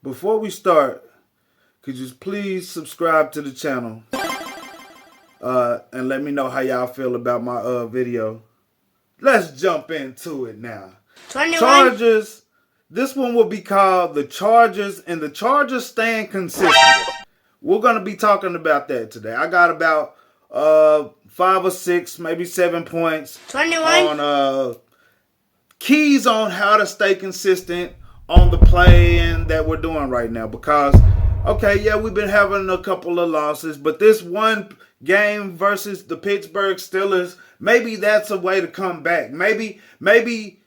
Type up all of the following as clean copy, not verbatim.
before we start, could you please subscribe to the channel and let me know how y'all feel about my video. Let's jump into it now. 21. Chargers. This one will be called the Chargers, and the Chargers staying consistent. We're going to be talking about that today. I got about 5 or 6, maybe 7 points 21. on keys on how to stay consistent on the playing that we're doing right now. Because, okay, yeah, we've been having a couple of losses, but this one game versus the Pittsburgh Steelers, maybe that's a way to come back. Maybe,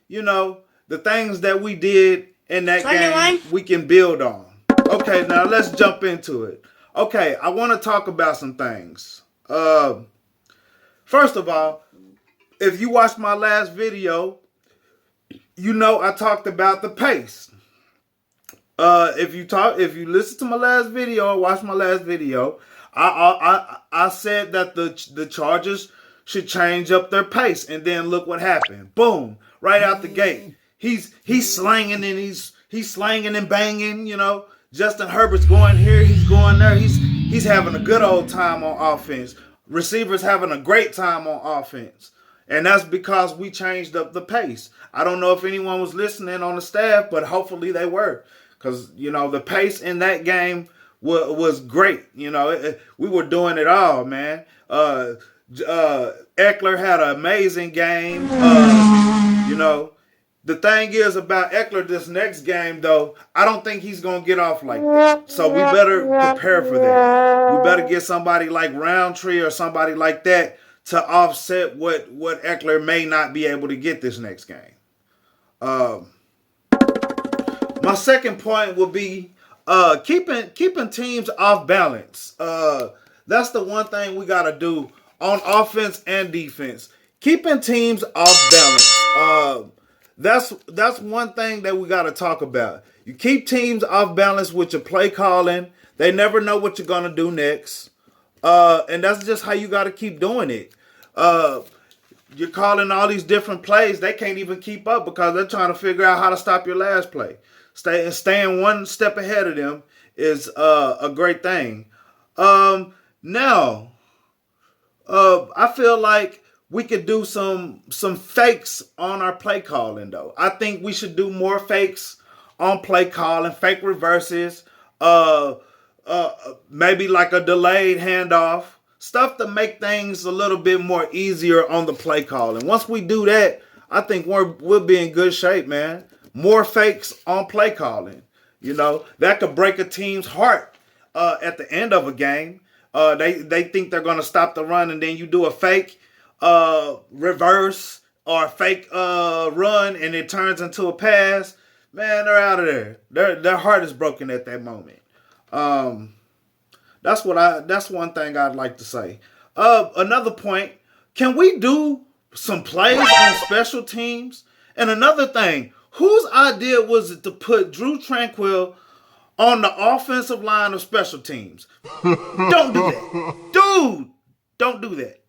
you know, the things that we did in that 21. game, we can build on. Okay, now let's jump into it. Okay, I want to talk about some things. First of all, if you watched my last video, you know I talked about the pace. If you listen to my last video or watch my last video, I said that the Chargers should change up their pace, and then look what happened. Boom, right out the gate. He's slanging and he's slanging and banging, you know. Justin Herbert's going here, he's going there. He's having a good old time on offense. Receivers having a great time on offense. And that's because we changed up the pace. I don't know if anyone was listening on the staff, but hopefully they were. Because, you know, the pace in that game was great. You know, we were doing it all, man. Eckler had an amazing game. You know, the thing is about Eckler this next game, though, I don't think he's going to get off like that. So we better prepare for that. We better get somebody like Roundtree or somebody like that to offset what Eckler may not be able to get this next game. My second point will be keeping teams off balance. That's the one thing we got to do on offense and defense. Keeping teams off balance. That's one thing that we got to talk about. You keep teams off balance with your play calling. They never know what you're going to do next. And that's just how you got to keep doing it. You're calling all these different plays. They can't even keep up because they're trying to figure out how to stop your last play. Staying one step ahead of them is a great thing. Now, I feel like we could do some fakes on our play calling, though. I think we should do more fakes on play calling, fake reverses, maybe like a delayed handoff, stuff to make things a little bit more easier on the play calling. Once we do that, I think we'll be in good shape, man. More fakes on play calling. You know, that could break a team's heart at the end of a game. They think they're going to stop the run, and then you do a fake reverse or a fake run, and it turns into a pass. Man, they're out of there. Their heart is broken at that moment. That's one thing I'd like to say. Another point, can we do some plays on special teams? And another thing, whose idea was it to put Drue Tranquill on the offensive line of special teams? Don't do that. Dude, don't do that.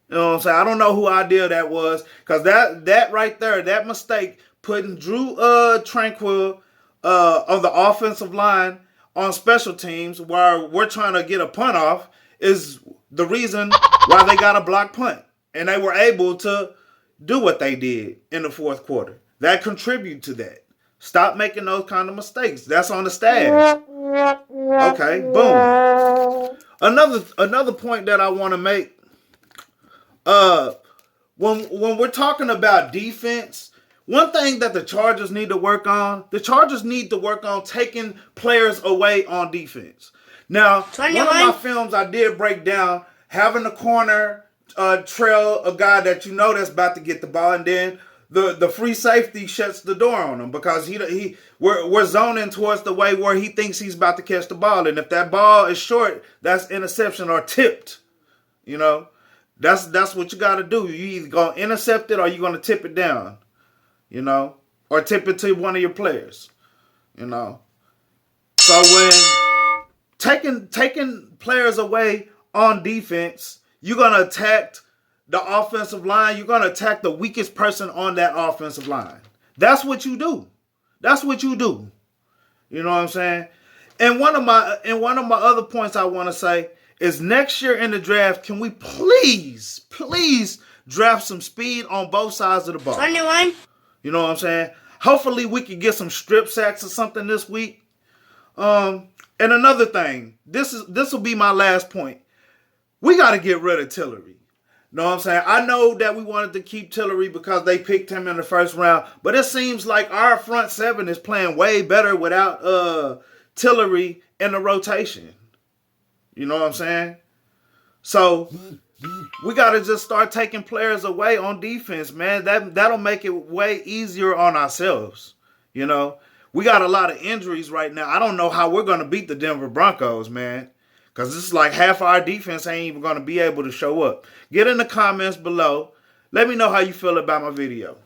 You know what I'm saying? I don't know who idea that was, because that right there, that mistake, putting Drue Tranquill on the offensive line on special teams while we're trying to get a punt off, is the reason why they got a block punt. And they were able to do what they did in the fourth quarter. That contribute to that. Stop making those kind of mistakes. That's on the staff. Okay, boom. Another point that I want to make. When we're talking about defense, one thing that the Chargers need to work on, taking players away on defense. Now, 21. One of my films I did break down having a corner trail a guy that you know that's about to get the ball, and then the free safety shuts the door on him because we're zoning towards the way where he thinks he's about to catch the ball, and if that ball is short, that's interception or tipped. You know, that's what you got to do. You either gonna intercept it or you're gonna tip it down. You know, or tip it to one of your players. You know, so when taking players away on defense, you're gonna attack the offensive line. You're gonna attack the weakest person on that offensive line. That's what you do. You know what I'm saying? And one of my other points I want to say is next year in the draft, can we please draft some speed on both sides of the ball? 21. You know what I'm saying? Hopefully we can get some strip sacks or something this week. And another thing, this will be my last point. We got to get rid of Tillery. You know what I'm saying? I know that we wanted to keep Tillery because they picked him in the first round, but it seems like our front seven is playing way better without Tillery in the rotation. You know what I'm saying? So we got to just start taking players away on defense, man. That'll make it way easier on ourselves. You know, we got a lot of injuries right now. I don't know how we're going to beat the Denver Broncos, man. Because this is like half our defense ain't even going to be able to show up. Get in the comments below. Let me know how you feel about my video.